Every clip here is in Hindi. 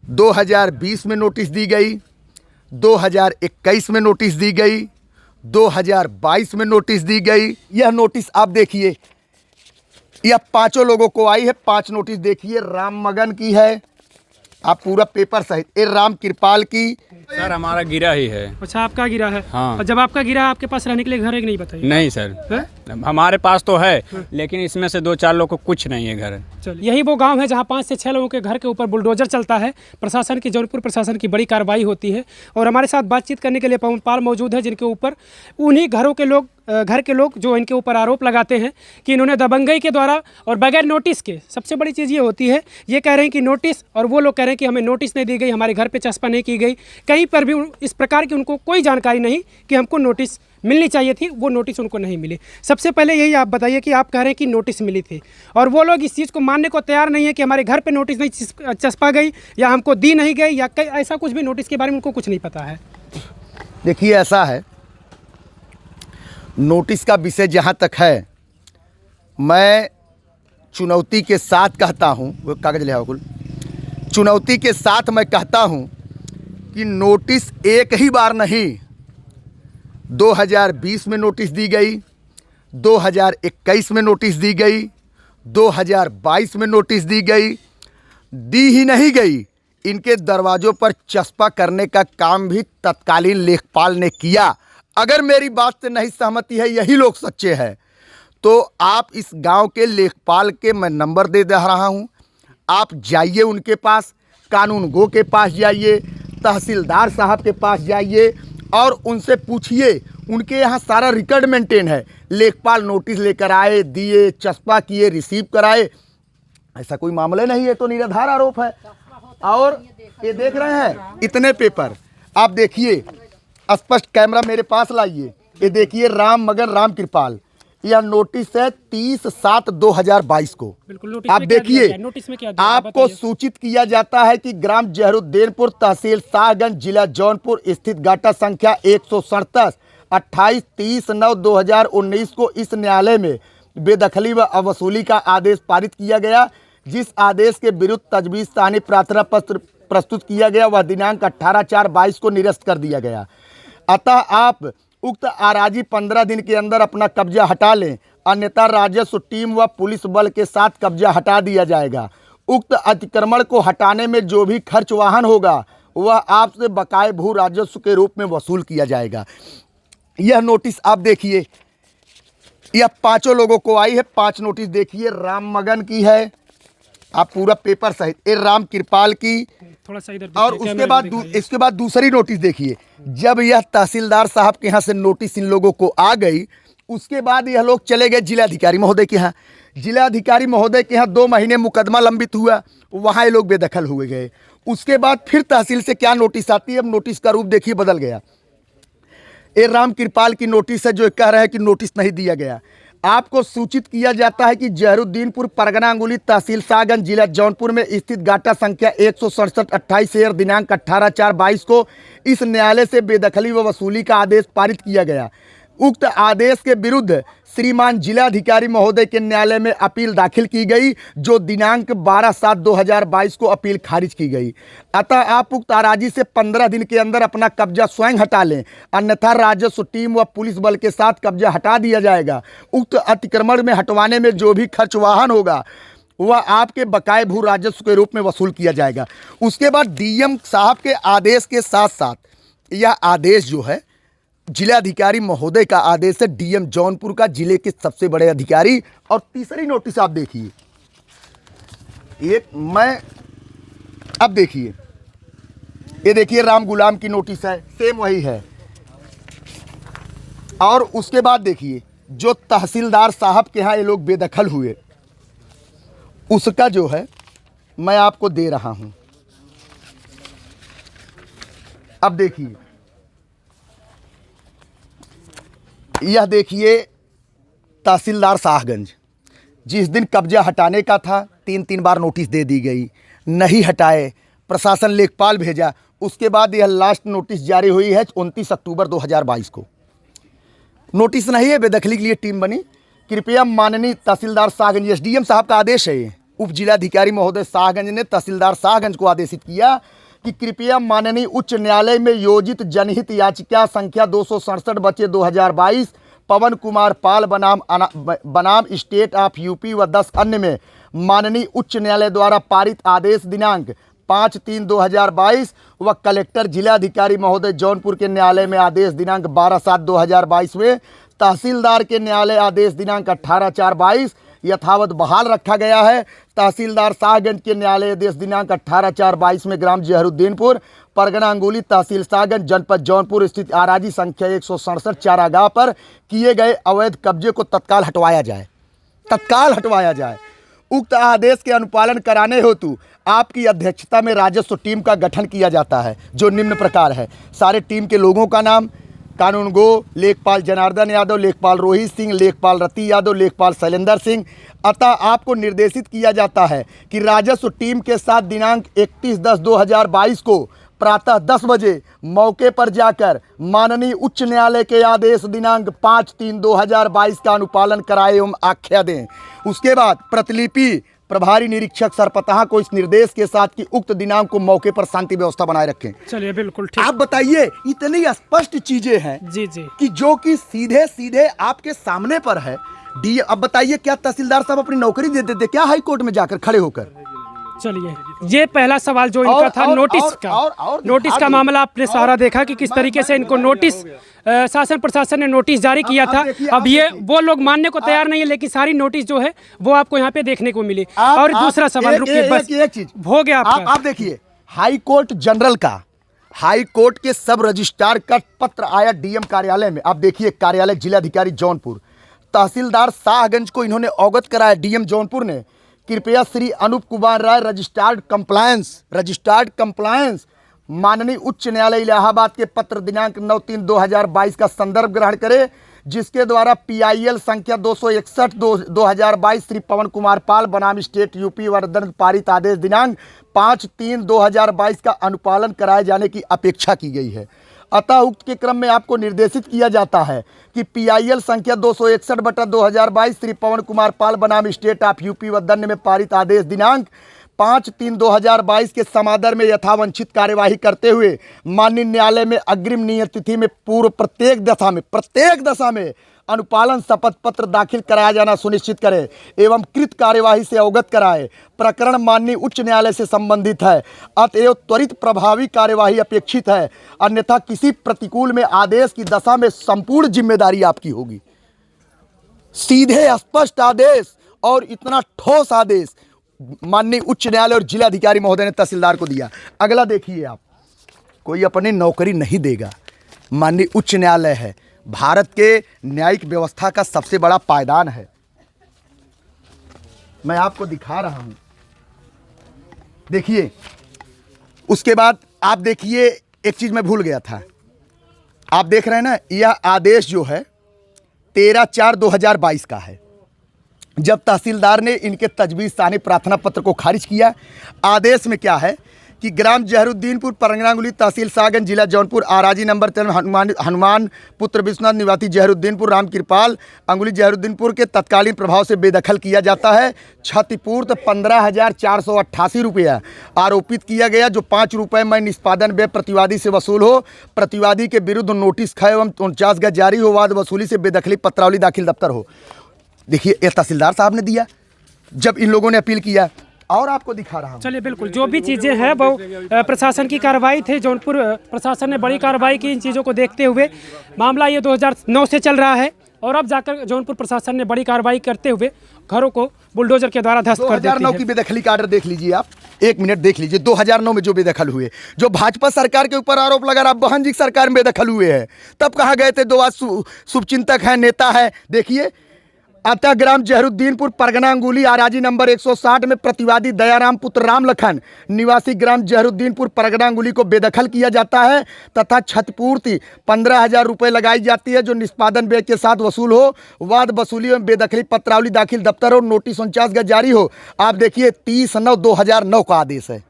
2020 में नोटिस दी गई, 2021 में नोटिस दी गई, 2022 में नोटिस दी गई। यह नोटिस आप देखिए, यह पांचों लोगों को आई है। 5 नोटिस देखिए, राम मगन की है, आप पूरा पेपर सहित। ये राम कृपाल की। सर हमारा गिरा ही है। अच्छा, आपका गिरा है? हाँ। और जब आपका गिरा, आपके पास रहने के लिए घर है कि नहीं, बताइए। नहीं सर, हमारे पास तो है, लेकिन इसमें से 2-4 लोग को कुछ नहीं है घर। चलिए, यही वो गांव है जहां 5 से 6 लोगों के घर के ऊपर बुलडोजर चलता है। प्रशासन की, जौनपुर प्रशासन की बड़ी कार्रवाई होती है। और हमारे साथ बातचीत करने के लिए पवन पाल मौजूद है, जिनके ऊपर उन्हीं घर के लोग जो इनके ऊपर आरोप लगाते हैं कि इन्होंने दबंगई के द्वारा और बगैर नोटिस के, सबसे बड़ी चीज़ ये होती है, ये कह रहे हैं कि नोटिस, और वो लोग कह रहे हैं कि हमें नोटिस नहीं दी गई, हमारे घर पे चस्पा नहीं की गई। कहीं पर भी इस प्रकार की उनको कोई जानकारी नहीं कि हमको नोटिस मिलनी चाहिए थी, वो नोटिस उनको नहीं मिली। सबसे पहले यही आप बताइए कि आप कह रहे हैं कि नोटिस मिली थी, और वो लोग इस चीज़ को मानने को तैयार नहीं है कि हमारे घर पे नोटिस नहीं चस्पा गई, या हमको दी नहीं गई, या ऐसा कुछ भी नोटिस के बारे में उनको कुछ नहीं पता है। देखिए, ऐसा है, नोटिस का विषय जहाँ तक है, मैं चुनौती के साथ कहता हूँ, वो कागज़ ले आओ कुल, चुनौती के साथ मैं कहता हूँ कि नोटिस एक ही बार नहीं, 2020 में नोटिस दी गई, 2021 में नोटिस दी गई, 2022 में नोटिस दी गई। दी ही नहीं गई, इनके दरवाज़ों पर चस्पा करने का काम भी तत्कालीन लेखपाल ने किया। अगर मेरी बात से नहीं सहमति है, यही लोग सच्चे हैं, तो आप इस गांव के लेखपाल के मैं नंबर दे रहा हूं, आप जाइए उनके पास, कानून गो के पास जाइए, तहसीलदार साहब के पास जाइए और उनसे पूछिए। उनके यहाँ सारा रिकॉर्ड मेंटेन है। लेखपाल नोटिस लेकर आए, दिए, चस्पा किए, रिसीव कराए, ऐसा कोई मामला नहीं है, तो निराधार आरोप है। और ये देख रहे हैं इतने पेपर, आप देखिए, स्पष्ट कैमरा मेरे पास लाइए, ये देखिए, राम मगन राम कृपाल, यह नोटिस है 30/7/2022 को। आप देखिए, नोटिस में क्या आपको सूचित किया जाता है कि ग्राम जहरूद्दीनपुर, तहसील शाहगंज, जिला जौनपुर स्थित गाटा संख्या 167 28/30/9/2019 को इस न्यायालय में बेदखली व अवसूली का आदेश पारित किया गया। जिस आदेश के विरुद्ध तजवीज़ सानी प्रार्थना पत्र प्रस्तुत किया गया, वह दिनांक 18/4/22 को निरस्त कर दिया गया। अतः आप उक्त आराजी 15 दिन के अंदर अपना कब्जा हटा लें, अन्यथा राजस्व टीम व पुलिस बल के साथ कब्जा हटा दिया जाएगा। उक्त अतिक्रमण को हटाने में जो भी खर्च वाहन होगा, वह आपसे बकाये भू राजस्व के रूप में वसूल किया जाएगा। यह नोटिस आप देखिए, यह पांचों लोगों को आई है। 5 नोटिस देखिए, राम मगन की है, आप पूरा पेपर सहित। ये राम कृपाल की, थोड़ा सा इधर, और इसके बाद दूसरी नोटिस देखिए। जब यह तहसीलदार साहब के यहाँ से नोटिस इन लोगों को आ गई, उसके बाद यह लोग चले गए जिलाधिकारी महोदय के यहाँ। जिलाधिकारी महोदय के यहाँ 2 महीने मुकदमा लंबित हुआ, वहाँ ये लोग बेदखल हुए गए। उसके बाद फिर तहसील से क्या नोटिस आती है, अब नोटिस का रूप देखिए बदल गया। ये राम कृपाल की नोटिस है, जो कह रहा है कि नोटिस नहीं दिया गया। आपको सूचित किया जाता है कि जहरूद्दीनपुर, परगना अंगुली, तहसील शाहगंज, जिला जौनपुर में स्थित गाटा संख्या 167/28 शेयर दिनांक 18/4/22 को इस न्यायालय से बेदखली व वसूली का आदेश पारित किया गया। उक्त आदेश के विरुद्ध श्रीमान जिलाधिकारी महोदय के न्यायालय में अपील दाखिल की गई, जो दिनांक 12/7/2022 को अपील खारिज की गई। अतः आप उक्त आराजी से 15 दिन के अंदर अपना कब्जा स्वयं हटा लें, अन्यथा राजस्व टीम व पुलिस बल के साथ कब्जा हटा दिया जाएगा। उक्त अतिक्रमण में हटवाने में जो भी खर्च वाहन होगा, वह आपके बकाये भू राजस्व के रूप में वसूल किया जाएगा। उसके बाद डीएम साहब के आदेश के साथ साथ यह आदेश जो है, जिलाधिकारी महोदय का आदेश है, डीएम जौनपुर का, जिले के सबसे बड़े अधिकारी। और तीसरी नोटिस आप देखिए, अब देखिए, ये देखिए, राम गुलाम की नोटिस है, सेम वही है। और उसके बाद देखिए, जो तहसीलदार साहब के यहाँ ये लोग बेदखल हुए, उसका जो है मैं आपको दे रहा हूं। अब देखिए, यह देखिए, तहसीलदार शाहगंज, जिस दिन कब्जा हटाने का था 3 बार नोटिस दे दी गई, नहीं हटाए, प्रशासन लेखपाल भेजा। उसके बाद यह लास्ट नोटिस जारी हुई है 29 अक्टूबर 2022 को। नोटिस नहीं है, बेदखली के लिए टीम बनी। कृपया माननीय तहसीलदार शाहगंज, एसडीएम साहब का आदेश है ये, उप जिलाधिकारी महोदय शाहगंज ने तहसीलदार शाहगंज को आदेशित किया कि कृपया माननीय उच्च न्यायालय में योजित जनहित याचिका संख्या 267/2022 पवन कुमार पाल बनाम स्टेट ऑफ यूपी व 10 अन्य में माननीय उच्च न्यायालय द्वारा पारित आदेश दिनांक 5/3/2022 व कलेक्टर जिलाधिकारी महोदय जौनपुर के न्यायालय में आदेश दिनांक 12/7/2022 में तहसीलदार के न्यायालय आदेश दिनांक 18/4/22 यथावत बहाल रखा गया है। तहसीलदार शाहगंज के न्यायालय आदेश दिनांक 18/4/22 में ग्राम जहरुद्दीनपुर परगना अंगुली तहसील शाहगंज जनपद जौनपुर स्थित आराजी संख्या 167 चारागाह पर किए गए अवैध कब्जे को तत्काल हटवाया जाए। उक्त आदेश के अनुपालन कराने हेतु आपकी अध्यक्षता में राजस्व टीम का गठन किया जाता है, जो निम्न प्रकार है। सारे टीम के लोगों का नाम: कानून गो, लेखपाल जनार्दन यादव, लेखपाल रोहित सिंह, लेखपाल रति यादव, लेखपाल शैलेंद्र सिंह। अतः आपको निर्देशित किया जाता है कि राजस्व टीम के साथ दिनांक 31/10/2022 को प्रातः 10 बजे मौके पर जाकर माननीय उच्च न्यायालय के आदेश दिनांक 5/3/2022 का अनुपालन कराए एवं आख्या दें। उसके बाद प्रतिलिपि प्रभारी निरीक्षक सरपतहा को इस निर्देश के साथ कि उक्त दिनांक को मौके पर शांति व्यवस्था बनाए रखें। चलिए बिल्कुल ठीक। आप बताइए, इतनी स्पष्ट चीजें हैं जी जी कि जो कि सीधे सीधे आपके सामने पर है। अब बताइए, क्या तहसीलदार साहब अपनी नौकरी दे देते क्या हाई कोर्ट में जाकर खड़े होकर? चलिए, ये पहला सवाल जो इनका था नोटिस का मामला आपने सारा देखा कि किस तरीके से इनको नोटिस शासन प्रशासन ने नोटिस जारी किया था। अब ये वो लोग मानने को तैयार नहीं है, लेकिन सारी नोटिस जो है वो आपको यहाँ पे देखने को मिली। और दूसरा सवाल, रुकिए बस, एक चीज हो गया आपका। आप देखिए, हाई कोर्ट जनरल का, हाई कोर्ट के सब रजिस्ट्रार का पत्र आया डीएम कार्यालय में। आप देखिए, कार्यालय जिलाधिकारी जौनपुर, तहसीलदार शाहगंज को इन्होंने अवगत कराया डीएम जौनपुर ने। कृपया श्री अनूप कुमार राय रजिस्टर्ड कंप्लायंस माननीय उच्च न्यायालय इलाहाबाद के पत्र दिनांक 9/3/2022 का संदर्भ ग्रहण करें, जिसके द्वारा PIL संख्या 261/2022 श्री पवन कुमार पाल बनाम स्टेट यूपी वर्धन पारित आदेश दिनांक 5/3/2022 का अनुपालन कराए जाने की अपेक्षा की गई है। अतः उक्त के क्रम में आपको निर्देशित किया जाता है कि PIL संख्या 261/2022 श्री पवन कुमार पाल बनाम स्टेट ऑफ यूपी व दंड में पारित आदेश दिनांक 5/3/2022 के समादर में यथावंछित कार्यवाही करते हुए माननीय न्यायालय में अग्रिम नियत तिथि में पूर्व प्रत्येक दशा में अनुपालन शपथ पत्र दाखिल कराया जाना सुनिश्चित करें एवं कृत कार्यवाही से अवगत कराए। प्रकरण माननीय उच्च न्यायालय से संबंधित है, अतएव त्वरित प्रभावी कार्यवाही अपेक्षित है, अन्यथा किसी प्रतिकूल में आदेश की दशा में संपूर्ण जिम्मेदारी आपकी होगी। सीधे स्पष्ट आदेश और इतना ठोस आदेश माननीय उच्च न्यायालय और जिलाधिकारी महोदय ने तहसीलदार को दिया। अगला देखिए, आप, कोई अपनी नौकरी नहीं देगा। माननीय उच्च न्यायालय है, भारत के न्यायिक व्यवस्था का सबसे बड़ा पायदान है। मैं आपको दिखा रहा हूं, देखिए। उसके बाद आप देखिए, एक चीज मैं भूल गया था, आप देख रहे हैं ना, यह आदेश जो है 13/4/2022 का है, जब तहसीलदार ने इनके तजवीज़ सानी प्रार्थना पत्र को खारिज किया। आदेश में क्या है कि ग्राम जहरुद्दीनपुर परगनांगुली तहसील शाहगंज जिला जौनपुर आराजी नंबर 13 हनुमान पुत्र विश्वनाथ निवासी जहरुद्दीनपुर राम कृपाल अंगुली जहरुद्दीनपुर के तत्कालीन प्रभाव से बेदखल किया जाता है। क्षतिपूर्त 15,488 रुपया आरोपित किया गया, जो 5 रुपये में निष्पादन व्यय प्रतिवादी से वसूल हो। प्रतिवादी के विरुद्ध नोटिस ख एवं 49 गज जारी हो, वाद वसूली से बेदखली पत्रावली दाखिल दफ्तर हो। देखिए, ये तहसीलदार साहब ने दिया जब इन लोगों ने अपील किया। और आपको दिखा रहा हूं, चलिए बिल्कुल, जो भी चीज़ें हैं वो प्रशासन की कार्रवाई थे। जौनपुर प्रशासन ने बड़ी कार्रवाई की इन चीज़ों को देखते हुए। मामला ये 2009 से चल रहा है और अब जाकर जौनपुर प्रशासन ने बड़ी कार्रवाई करते हुए घरों को बुलडोजर के द्वारा ध्वस्त कर दिया। 2009 की बेदखली का आर्डर देख लीजिए आप, 1 मिनट देख लीजिए। 2009 में जो बेदखल हुए, जो भाजपा सरकार के ऊपर आरोप लगा रहा, बहन जी सरकार में बेदखल हुए हैं, तब कहाँ गए थे? 2 शुभचिंतक हैं, नेता है। देखिए, अतः ग्राम जहरुद्दीनपुर परगना अंगुली आराजी नंबर 160 में प्रतिवादी दयाराम पुत्र राम लखन निवासी ग्राम जहरुद्दीनपुर परगना अंगुली को बेदखल किया जाता है तथा क्षतिपूर्ति 15,000 रुपये लगाई जाती है, जो निष्पादन व्यय के साथ वसूल हो। वाद वसूली एवं बेदखली पत्रावली दाखिल दफ्तर हो, नोटिस 49 गज जारी हो। आप देखिए, 30/9/2009 का आदेश है।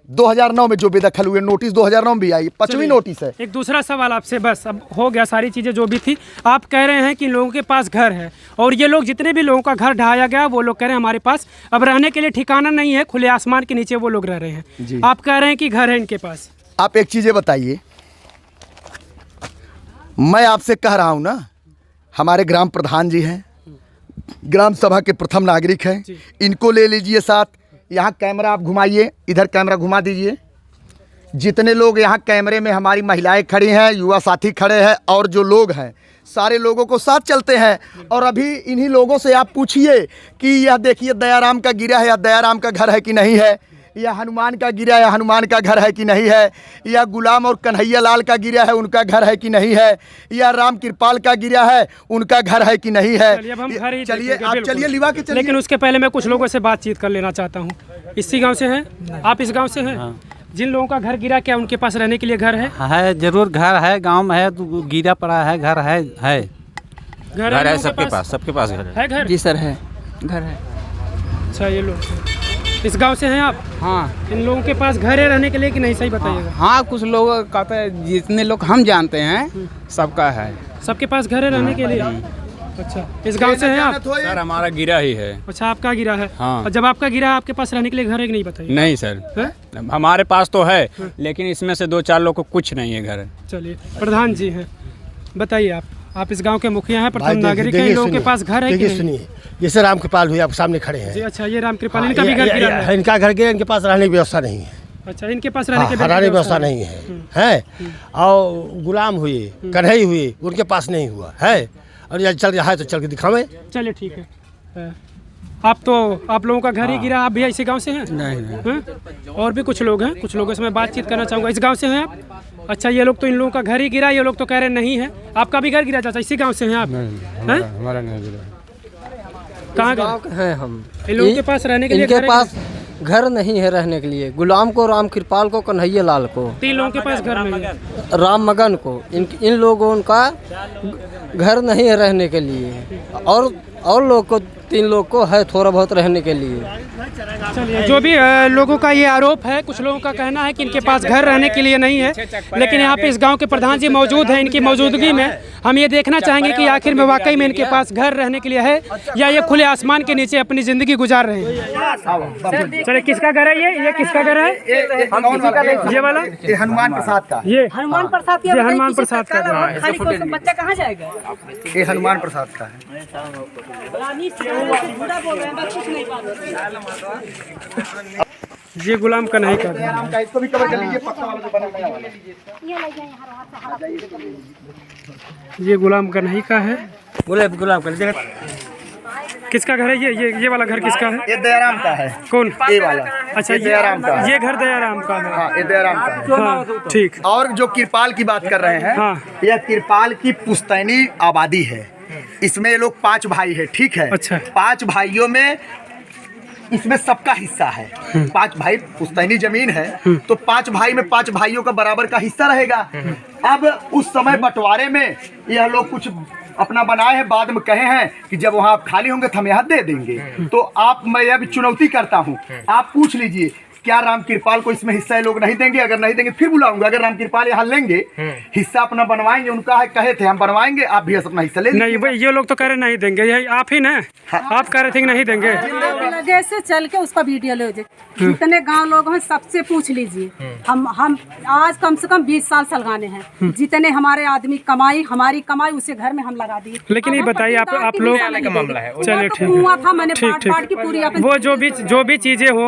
2009 में जो बेदखल हुए, नोटिस 2009 में भी आई, 5वीं नोटिस है। एक दूसरा सवाल आपसे, बस अब हो गया सारी चीज़ें जो भी थी। आप कह रहे हैं कि इन लोगों के पास घर है और ये लोग जितने भी लोगों का घर ढाया गया वो लोग कह रहे हैं हमारे पास अब रहने के लिए ठिकाना नहीं है, खुले आसमान के नीचे वो लोग रह रहे हैं। आप कह रहे हैं कि घर है इनके पास। आप एक चीज़ें बताइए, मैं आपसे कह रहा हूँ ना, हमारे ग्राम प्रधान जी हैं, ग्राम सभा के प्रथम नागरिक हैं, इनको ले लीजिए साथ। यहाँ कैमरा आप घुमाइए, इधर कैमरा घुमा दीजिए। जितने लोग यहाँ कैमरे में, हमारी महिलाएं खड़ी हैं, युवा साथी खड़े हैं और जो लोग हैं, सारे लोगों को साथ चलते हैं। और अभी इन्हीं लोगों से आप पूछिए कि यह देखिए दयाराम का गिरा है या दयाराम का घर है कि नहीं है, या हनुमान का गिरा या हनुमान का घर है कि नहीं है, या गुलाम और कन्हैया लाल का गिरा है उनका घर है कि नहीं है, या राम कृपाल का गिरा है उनका घर है कि नहीं है। चलिए आप चलिए लिवा के चलिए। लेकिन उसके पहले मैं कुछ लोगों से बातचीत कर लेना चाहता हूँ। इसी गांव से हैं आप? इस गांव से हैं? हाँ। जिन लोगों का घर गिरा, क्या उनके पास रहने के लिए घर है? जरूर घर है, गांव में है, तो गिरा पड़ा है, घर है। घर है सबके पास, सबके पास घर है। घर जी सर है, घर है। अच्छा, ये लोग इस गांव से हैं आप? हाँ। इन लोगों के पास घर है रहने के लिए कि नहीं, सही बताइएगा। हाँ, कुछ लोग कहते हैं, जितने लोग हम जानते हैं सबका है। सबके पास घर है रहने के लिए? अच्छा, इस गांव से हैं आप? सर हमारा गिरा ही है। अच्छा, आपका गिरा है। हाँ। और जब आपका गिरा, आपके पास रहने के लिए घर है कि नहीं, बताइए। नहीं सर, हमारे पास तो है, लेकिन इसमें से 2-4 लोग को कुछ नहीं है घर। चलिए, प्रधान जी हैं, बताइए आप इस गांव के मुखिया हैं, प्रथम नागरिक हैं, इन लोगों के पास घर है कि नहीं? सुनिए, जैसे राम कृपाल हुए, आप सामने खड़े हैं। जी, अच्छा, ये राम कृपाल, इनका भी घर गिरा है? इनका घर गिरा, इनके पास रहने की व्यवस्था नहीं है। अच्छा, इनके पास रहने की व्यवस्था नहीं है। और गुलाम हुए, कन्हई हुए, उनके पास नहीं हुआ है। और ये चल रहा है तो चल के दिखावे। चलिए ठीक है। आप लोगों का घर ही गिरा। आप भी इसी गांव से हैं? नहीं। और भी कुछ लोग हैं, कुछ लोगों से मैं बातचीत करना चाहूँगा। इस गांव से हैं आप? अच्छा, ये लोग तो, इन लोगों का घर ही गिरा, ये लोग तो कह रहे नहीं है। आपका भी घर गिरा चाचा? इसी गांव से हैं आप? हमारा नहीं गिरा। कहाँ हैं हम? इन लोगों के पास रहने के लिए? इनके पास घर नहीं है रहने के लिए। गुलाम को, राम कृपाल को, कन्हैया लाल को, 3 लोगों के पास घर नहीं है। राम मगन को, इन लोगों का घर नहीं है रहने के लिए। और लोग को, 3 लोग को है थोड़ा बहुत रहने के लिए। चलिए, जो भी लोगों का ये आरोप है, कुछ लोगों का कहना है कि इनके पास घर रहने के लिए नहीं है। लेकिन यहाँ पे इस गांव के प्रधान जी मौजूद हैं, इनकी मौजूदगी में हम ये देखना चाहेंगे कि आखिर में वाकई में इनके पास घर रहने के लिए है या ये खुले आसमान के नीचे अपनी ज़िंदगी गुजार रहे हैं। चलिए, किसका घर है ये किसका घर है? ये वाला? ये हनुमान प्रसाद का। ये हनुमान प्रसाद, ये हनुमान प्रसाद का घर खाली कोई बच्चा कहाँ जाएगा? ये हनुमान प्रसाद का है। ये गुलाम कन्हई का घर। इसको भी कवर कर लीजिए, पक्का वाला जो बना नया वाला। ये गुलाम कन्हई का है। गुलाम कर किसका घर है ये वाला घर किसका है? ये दयाराम का है। कौन? ये वाला। अच्छा, ये दयाराम का है। ये घर दयाराम का है। हाँ, ये दयाराम का है। हाँ, ठीक। और जो कृपाल की बात कर रहे हैं, हाँ। यह कृपाल की पुश्तैनी आबादी है। इसमें ये लोग 5 भाई है, ठीक है? अच्छा। 5 भाइयों में इसमें सबका हिस्सा है। 5 भाई, पुश्तैनी जमीन है, तो 5 भाई में 5 भाइयों का बराबर का हिस्सा रहेगा। अब उस समय बंटवारे में यह लोग कुछ अपना बनाए हैं, बाद में कहे हैं कि जब वहाँ आप खाली होंगे तो हम यहाँ दे देंगे। तो मैं यह भी चुनौती करता हूँ, आप पूछ लीजिए क्या राम कृपाल को इसमें हिस्सा ये लोग नहीं देंगे? अगर नहीं देंगे फिर बुलाऊंगा। अगर राम कृपाल यहाँ लेंगे, हिस्सा अपना बनवाएंगे, उनका है, कहे थे हम बनवाएंगे, आप भी अपना हिस्सा ले। नहीं भाई, ये लोग तो कह रहे नहीं देंगे, यही आप ही ना? हाँ। आप कह रहे थे नहीं देंगे। लगे से चल के उसका वीडियो ले लीजिए, जितने गांव लोग हैं सबसे पूछ लीजिए। हम आज कम से कम 20 साल सलगाने हैं। जितने हमारे आदमी कमाई, हमारी कमाई उसे घर में हम लगा दिए। लेकिन ये बताइए आप लोग, चलिए ठीक है, वो जो भी चीजें हो,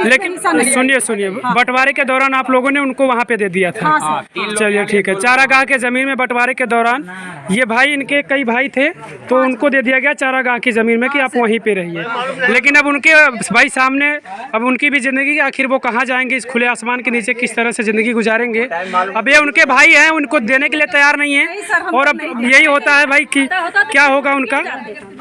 लेकिन सुनिए, बंटवारे के दौरान आप लोगों ने उनको वहाँ पे दे दिया था। चलिए ठीक है, चारागाह के जमीन में बंटवारे के दौरान ये भाई, इनके कई भाई थे, तो उनको दे दिया गया चारागाह की जमीन में कि आप वहीं पे रहिए। लेकिन अब उनके भाई सामने, अब उनकी भी जिंदगी, आखिर वो कहाँ जाएंगे इस खुले आसमान के नीचे, किस तरह से जिंदगी गुजारेंगे? अब ये उनके भाई हैं, उनको देने के लिए तैयार नहीं है। और अब यही होता है भाई कि क्या होगा उनका?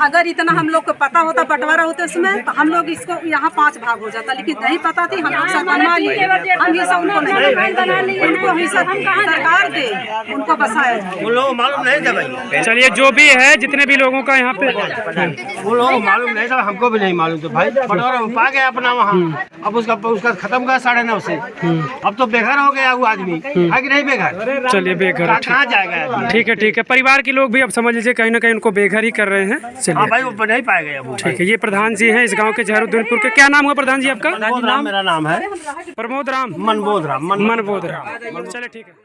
अगर इतना हम लोग को पता होता, बंटवारा होता उसमें, तो हम लोग इसको यहाँ 5 भाग हो जाता, लेकिन नहीं पता थी। बना लिए हम हिस्सा उनको नहीं, उनको हिस्सा सरकार दे, उनको बसाया जाए। उन लोगों को मालूम नहीं था भाई, चलिए जो भी है जितने भी लोगों का यहाँ पे उन लोगों को मालूम नहीं था, हमको भी नहीं मालूम था भाई। बटोरा पा गया अपना वहाँ, अब उसका खत्म गया 9:30 से। अब तो बेघर हो गया वो आदमी, है कि नहीं बेघर? चलिए बेघर कहाँ जाएगा? ठीक है। परिवार के लोग भी अब समझ लीजिए कहीं ना कहीं उनको बेघर ही कर रहे हैं। हाँ चलिए भाई, वो नहीं पाएगा वो। ठीक है, ये प्रधान जी हैं इस गांव के जहरुद्दीनपुर के। क्या नाम हुआ प्रधान जी आपका? मनबोध राम मेरा नाम है, प्रमोद राम, मनबोध राम। मनबोध राम। चलिए ठीक है।